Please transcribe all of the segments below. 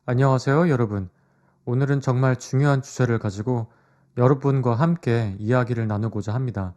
안녕하세요, 여러분. 오늘은 정말 중요한 주제를 가지고 여러분과 함께 이야기를 나누고자 합니다.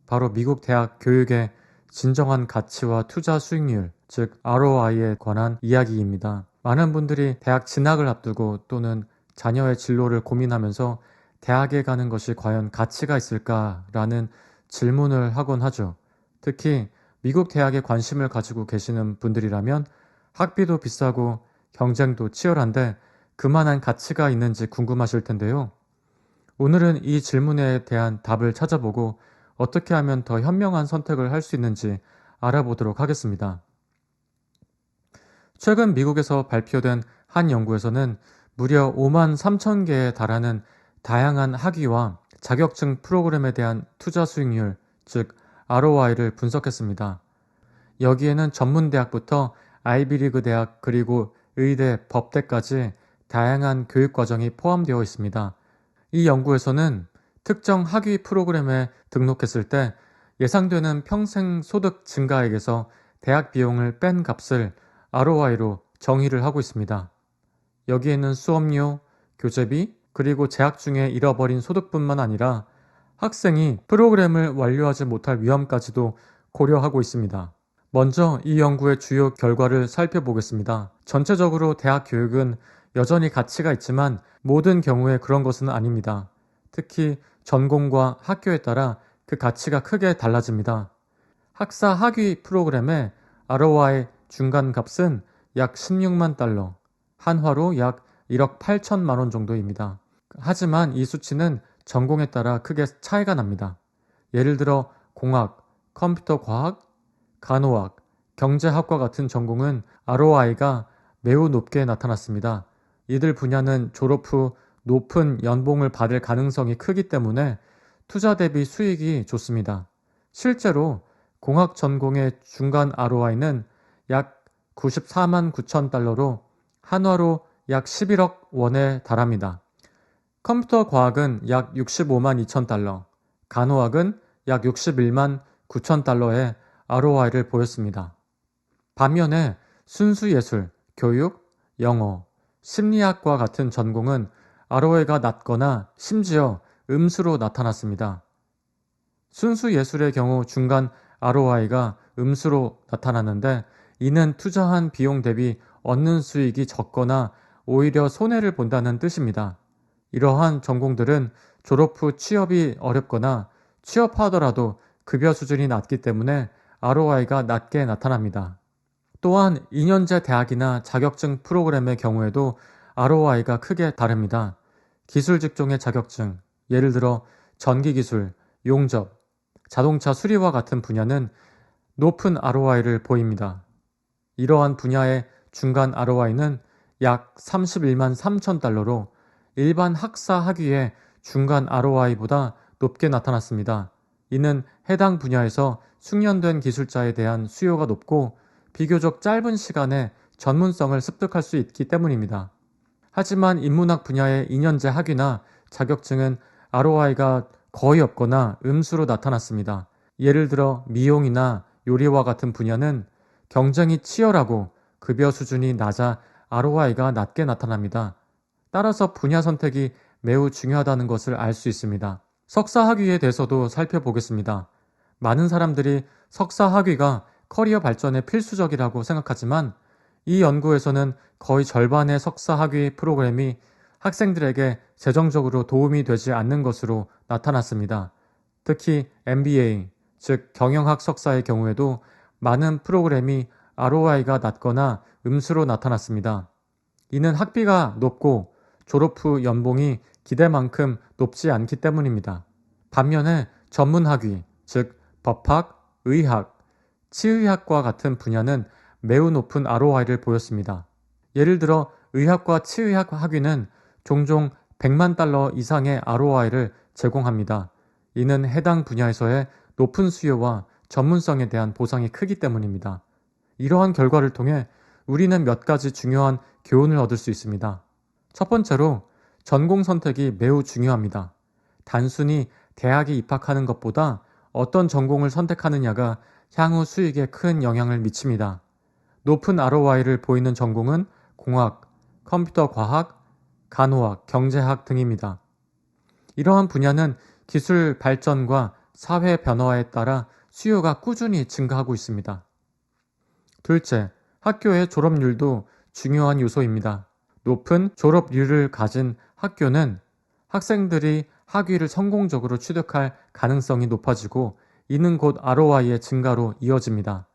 바로 미국 대학 교육의 진정한 가치와 투자 수익률, 즉 ROI에 관한 이야기입니다. 많은 분들이 대학 진학을 앞두고 또는 자녀의 진로를 고민하면서 대학에 가는 것이 과연 가치가 있을까라는 질문을 하곤 하죠. 특히 미국 대학에 관심을 가지고 계시는 분들이라면 학비도 비싸고 경쟁도 치열한데 그만한 가치가 있는지 궁금하실 텐데요. 오늘은 이 질문에 대한 답을 찾아보고 어떻게 하면 더 현명한 선택을 할 수 있는지 알아보도록 하겠습니다. 최근 미국에서 발표된 한 연구에서는 무려 5만 3천 개에 달하는 다양한 학위와 자격증 프로그램에 대한 투자 수익률, 즉 ROI를 분석했습니다. 여기에는 전문대학부터 아이비리그 대학 그리고 의대, 법대까지 다양한 교육 과정이 포함되어 있습니다. 이 연구에서는 특정 학위 프로그램에 등록했을 때 예상되는 평생 소득 증가액에서 대학 비용을 뺀 값을 ROI로 정의를 하고 있습니다. 여기에는 수업료, 교재비, 그리고 재학 중에 잃어버린 소득뿐만 아니라 학생이 프로그램을 완료하지 못할 위험까지도 고려하고 있습니다. 먼저 이 연구의 주요 결과를 살펴보겠습니다. 전체적으로 대학 교육은 여전히 가치가 있지만 모든 경우에 그런 것은 아닙니다. 특히 전공과 학교에 따라 그 가치가 크게 달라집니다. 학사 학위 프로그램의 ROI 중간 값은 약 16만 달러, 한화로 약 1억 8천만 원 정도입니다. 하지만 이 수치는 전공에 따라 크게 차이가 납니다. 예를 들어 공학, 컴퓨터 과학, 간호학, 경제학과 같은 전공은 ROI가 매우 높게 나타났습니다. 이들 분야는 졸업 후 높은 연봉을 받을 가능성이 크기 때문에 투자 대비 수익이 좋습니다. 실제로 공학 전공의 중간 ROI는 약 94만 9천 달러로 한화로 약 11억 원에 달합니다. 컴퓨터 과학은 약 65만 2천 달러, 간호학은 약 61만 9천 달러의 ROI를 보였습니다. 반면에 순수예술, 교육, 영어, 심리학과 같은 전공은 ROI가 낮거나 심지어 음수로 나타났습니다. 순수예술의 경우 중간 ROI가 음수로 나타났는데 이는 투자한 비용 대비 얻는 수익이 적거나 오히려 손해를 본다는 뜻입니다. 이러한 전공들은 졸업 후 취업이 어렵거나 취업하더라도 급여 수준이 낮기 때문에 ROI가 낮게 나타납니다. 또한 2년제 대학이나 자격증 프로그램의 경우에도 ROI가 크게 다릅니다. 기술 직종의 자격증, 예를 들어 전기기술, 용접, 자동차 수리와 같은 분야는 높은 ROI를 보입니다. 이러한 분야의 중간 ROI는 약 31만 3천 달러로 일반 학사 학위의 중간 ROI보다 높게 나타났습니다. 이는 해당 분야에서 숙련된 기술자에 대한 수요가 높고 비교적 짧은 시간에 전문성을 습득할 수 있기 때문입니다. 하지만 인문학 분야의 2년제 학위나 자격증은 ROI가 거의 없거나 음수로 나타났습니다. 예를 들어 미용이나 요리와 같은 분야는 경쟁이 치열하고 급여 수준이 낮아 ROI가 낮게 나타납니다. 따라서 분야 선택이 매우 중요하다는 것을 알 수 있습니다. 석사 학위에 대해서도 살펴보겠습니다. 많은 사람들이 석사 학위가 커리어 발전에 필수적이라고 생각하지만 이 연구에서는 거의 절반의 석사 학위 프로그램이 학생들에게 재정적으로 도움이 되지 않는 것으로 나타났습니다. 특히 MBA, 즉 경영학 석사의 경우에도 많은 프로그램이 ROI가 낮거나 음수로 나타났습니다. 이는 학비가 높고 졸업 후 연봉이 기대만큼 높지 않기 때문입니다. 반면에 전문학위, 즉 법학, 의학, 치의학과 같은 분야는 매우 높은 ROI를 보였습니다. 예를 들어 의학과 치의학 학위는 종종 100만 달러 이상의 ROI를 제공합니다. 이는 해당 분야에서의 높은 수요와 전문성에 대한 보상이 크기 때문입니다. 이러한 결과를 통해 우리는 몇 가지 중요한 교훈을 얻을 수 있습니다. 첫 번째로 전공 선택이 매우 중요합니다. 단순히 대학에 입학하는 것보다 어떤 전공을 선택하느냐가 향후 수익에 큰 영향을 미칩니다. 높은 ROI를 보이는 전공은 공학, 컴퓨터 과학, 간호학, 경제학 등입니다. 이러한 분야는 기술 발전과 사회 변화에 따라 수요가 꾸준히 증가하고 있습니다. 둘째, 학교의 졸업률도 중요한 요소입니다. 높은 졸업률을 가진 학교는 학생들이 학위를 성공적으로 취득할 가능성이 높아지고 이는 곧 ROI의 증가로 이어집니다.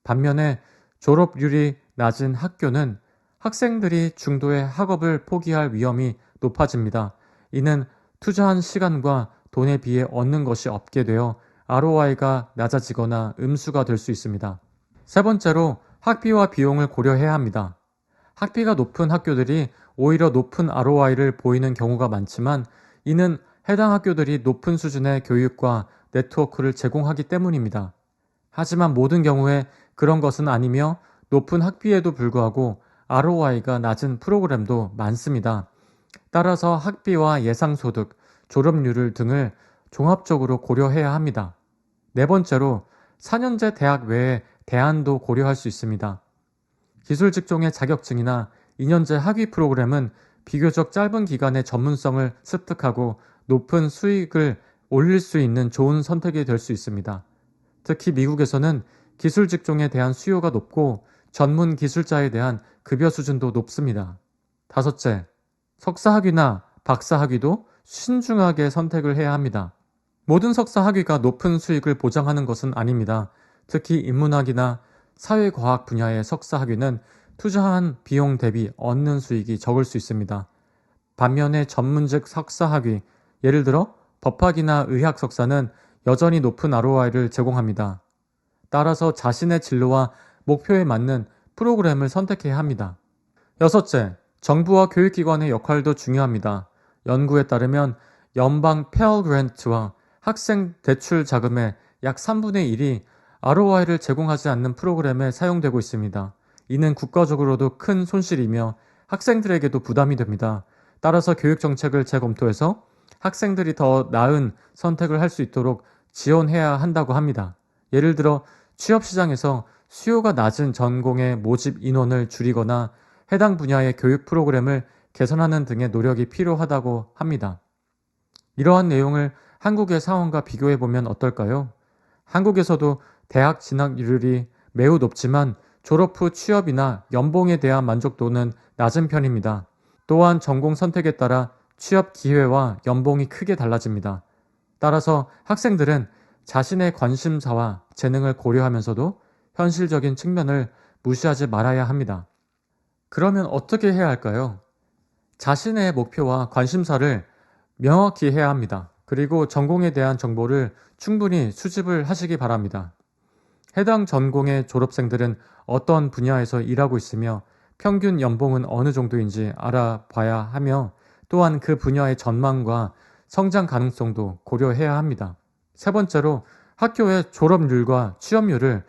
반면에 졸업률이 낮은 학교는 학생들이 중도의 학업을 포기할 위험이 높아집니다. 이는 투자한 시간과 돈에 비해 얻는 것이 없게 되어 ROI가 낮아지거나 음수가 될 수 있습니다. 세 번째로 학비와 비용을 고려해야 합니다. 학비가 높은 학교들이 오히려 높은 ROI를 보이는 경우가 많지만 이는 해당 학교들이 높은 수준의 교육과 네트워크를 제공하기 때문입니다. 하지만 모든 경우에 그런 것은 아니며 높은 학비에도 불구하고 ROI가 낮은 프로그램도 많습니다. 따라서 학비와 예상소득, 졸업률 등을 종합적으로 고려해야 합니다. 네 번째로 4년제 대학 외에 대안도 고려할 수 있습니다. 기술 직종의 자격증이나 2년제 학위 프로그램은 비교적 짧은 기간에 전문성을 습득하고 높은 수익을 올릴 수 있는 좋은 선택이 될 수 있습니다. 특히 미국에서는 기술 직종에 대한 수요가 높고 전문 기술자에 대한 급여 수준도 높습니다. 다섯째, 석사학위나 박사학위도 신중하게 선택을 해야 합니다. 모든 석사학위가 높은 수익을 보장하는 것은 아닙니다. 특히 인문학이나 사회과학 분야의 석사학위는 투자한 비용 대비 얻는 수익이 적을 수 있습니다. 반면에 전문직 석사학위, 예를 들어 법학이나 의학 석사는 여전히 높은 ROI를 제공합니다. 따라서 자신의 진로와 목표에 맞는 프로그램을 선택해야 합니다. 여섯째, 정부와 교육기관의 역할도 중요합니다. 연구에 따르면 연방 펠 그랜트와 학생 대출 자금의 약 3분의 1이 ROI를 제공하지 않는 프로그램에 사용되고 있습니다. 이는 국가적으로도 큰 손실이며 학생들에게도 부담이 됩니다. 따라서 교육 정책을 재검토해서 학생들이 더 나은 선택을 할 수 있도록 지원해야 한다고 합니다. 예를 들어 취업 시장에서 수요가 낮은 전공의 모집 인원을 줄이거나 해당 분야의 교육 프로그램을 개선하는 등의 노력이 필요하다고 합니다. 이러한 내용을 한국의 상황과 비교해보면 어떨까요? 한국에서도 대학 진학률이 매우 높지만 졸업 후 취업이나 연봉에 대한 만족도는 낮은 편입니다. 또한 전공 선택에 따라 취업 기회와 연봉이 크게 달라집니다. 따라서 학생들은 자신의 관심사와 재능을 고려하면서도 현실적인 측면을 무시하지 말아야 합니다. 그러면 어떻게 해야 할까요? 자신의 목표와 관심사를 명확히 해야 합니다. 그리고 전공에 대한 정보를 충분히 수집을 하시기 바랍니다. 해당 전공의 졸업생들은 어떤 분야에서 일하고 있으며 평균 연봉은 어느 정도인지 알아봐야 하며 또한 그 분야의 전망과 성장 가능성도 고려해야 합니다. 세 번째로 학교의 졸업률과 취업률을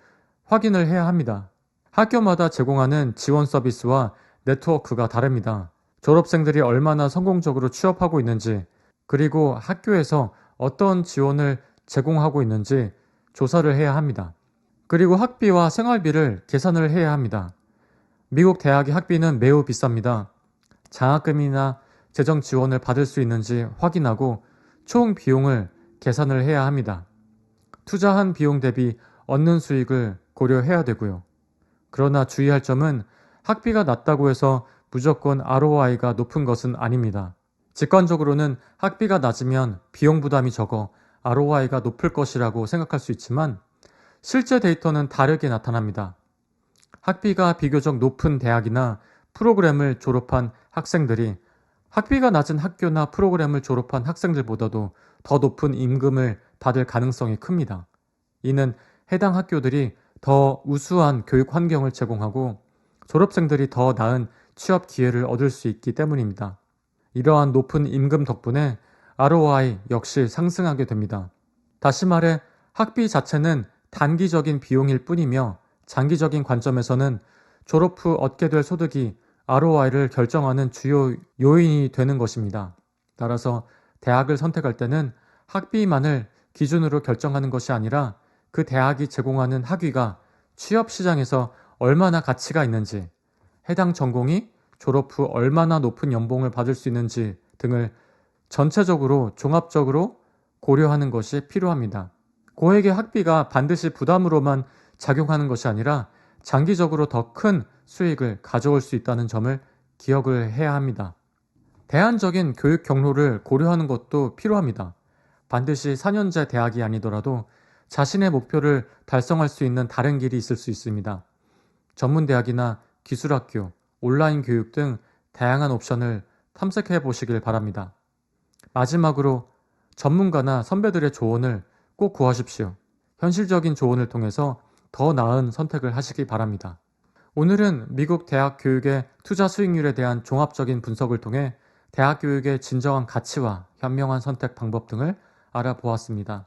확인을 해야 합니다. 학교마다 제공하는 지원 서비스와 네트워크가 다릅니다. 졸업생들이 얼마나 성공적으로 취업하고 있는지 그리고 학교에서 어떤 지원을 제공하고 있는지 조사를 해야 합니다. 그리고 학비와 생활비를 계산을 해야 합니다. 미국 대학의 학비는 매우 비쌉니다. 장학금이나 재정 지원을 받을 수 있는지 확인하고 총 비용을 계산을 해야 합니다. 투자한 비용 대비 얻는 수익을 고려해야 되고요. 그러나 주의할 점은 학비가 낮다고 해서 무조건 ROI가 높은 것은 아닙니다. 직관적으로는 학비가 낮으면 비용 부담이 적어 ROI가 높을 것이라고 생각할 수 있지만 실제 데이터는 다르게 나타납니다. 학비가 비교적 높은 대학이나 프로그램을 졸업한 학생들이 학비가 낮은 학교나 프로그램을 졸업한 학생들보다도 더 높은 임금을 받을 가능성이 큽니다. 이는 해당 학교들이 더 우수한 교육 환경을 제공하고 졸업생들이 더 나은 취업 기회를 얻을 수 있기 때문입니다. 이러한 높은 임금 덕분에 ROI 역시 상승하게 됩니다. 다시 말해 학비 자체는 단기적인 비용일 뿐이며 장기적인 관점에서는 졸업 후 얻게 될 소득이 ROI를 결정하는 주요 요인이 되는 것입니다. 따라서 대학을 선택할 때는 학비만을 기준으로 결정하는 것이 아니라 그 대학이 제공하는 학위가 취업 시장에서 얼마나 가치가 있는지, 해당 전공이 졸업 후 얼마나 높은 연봉을 받을 수 있는지 등을 전체적으로 종합적으로 고려하는 것이 필요합니다. 고액의 학비가 반드시 부담으로만 작용하는 것이 아니라 장기적으로 더 큰 수익을 가져올 수 있다는 점을 기억을 해야 합니다. 대안적인 교육 경로를 고려하는 것도 필요합니다. 반드시 4년제 대학이 아니더라도 자신의 목표를 달성할 수 있는 다른 길이 있을 수 있습니다. 전문대학이나 기술학교, 온라인 교육 등 다양한 옵션을 탐색해 보시길 바랍니다. 마지막으로 전문가나 선배들의 조언을 꼭 구하십시오. 현실적인 조언을 통해서 더 나은 선택을 하시기 바랍니다. 오늘은 미국 대학 교육의 투자 수익률에 대한 종합적인 분석을 통해 대학 교육의 진정한 가치와 현명한 선택 방법 등을 알아보았습니다.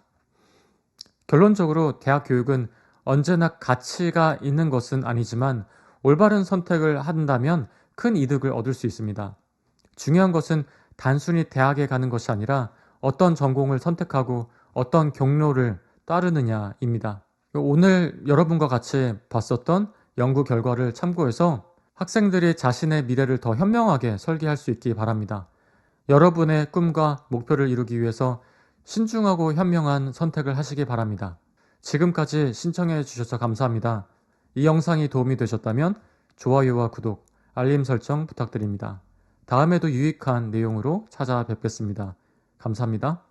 결론적으로 대학 교육은 언제나 가치가 있는 것은 아니지만 올바른 선택을 한다면 큰 이득을 얻을 수 있습니다. 중요한 것은 단순히 대학에 가는 것이 아니라 어떤 전공을 선택하고 어떤 경로를 따르느냐입니다. 오늘 여러분과 같이 봤었던 연구 결과를 참고해서 학생들이 자신의 미래를 더 현명하게 설계할 수 있기 바랍니다. 여러분의 꿈과 목표를 이루기 위해서 신중하고 현명한 선택을 하시기 바랍니다. 지금까지 신청해 주셔서 감사합니다. 이 영상이 도움이 되셨다면 좋아요와 구독, 알림 설정 부탁드립니다. 다음에도 유익한 내용으로 찾아뵙겠습니다. 감사합니다.